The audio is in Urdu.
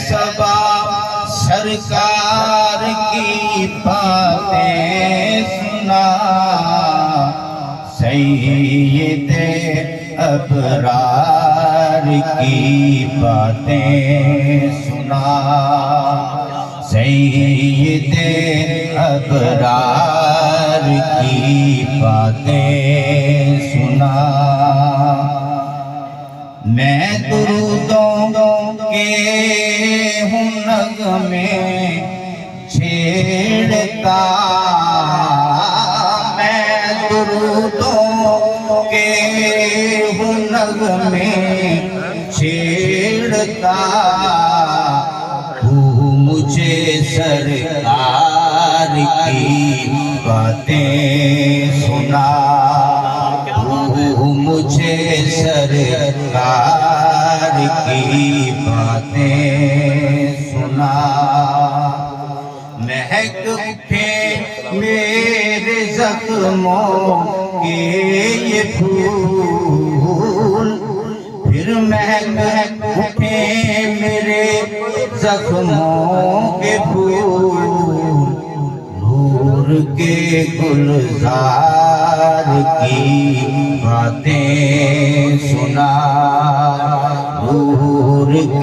صبا سرکار کی باتیں سنا، سید ابرار کی باتیں سنا، سید ابرار کی باتیں سنا۔ میں درودوں کے ہوں نغمے چھیڑتا، میں درودوں کے ہوں نغمے چھیڑتا، تو مجھے سرکار کی باتیں سنا، مجھے سرکار کی باتیں سنا۔ مہک اٹھے میرے زخموں کے یہ پھول، پھر مہک اٹھے میرے زخموں کے پھول، نور کے گلزار کی باتیں سنا، نور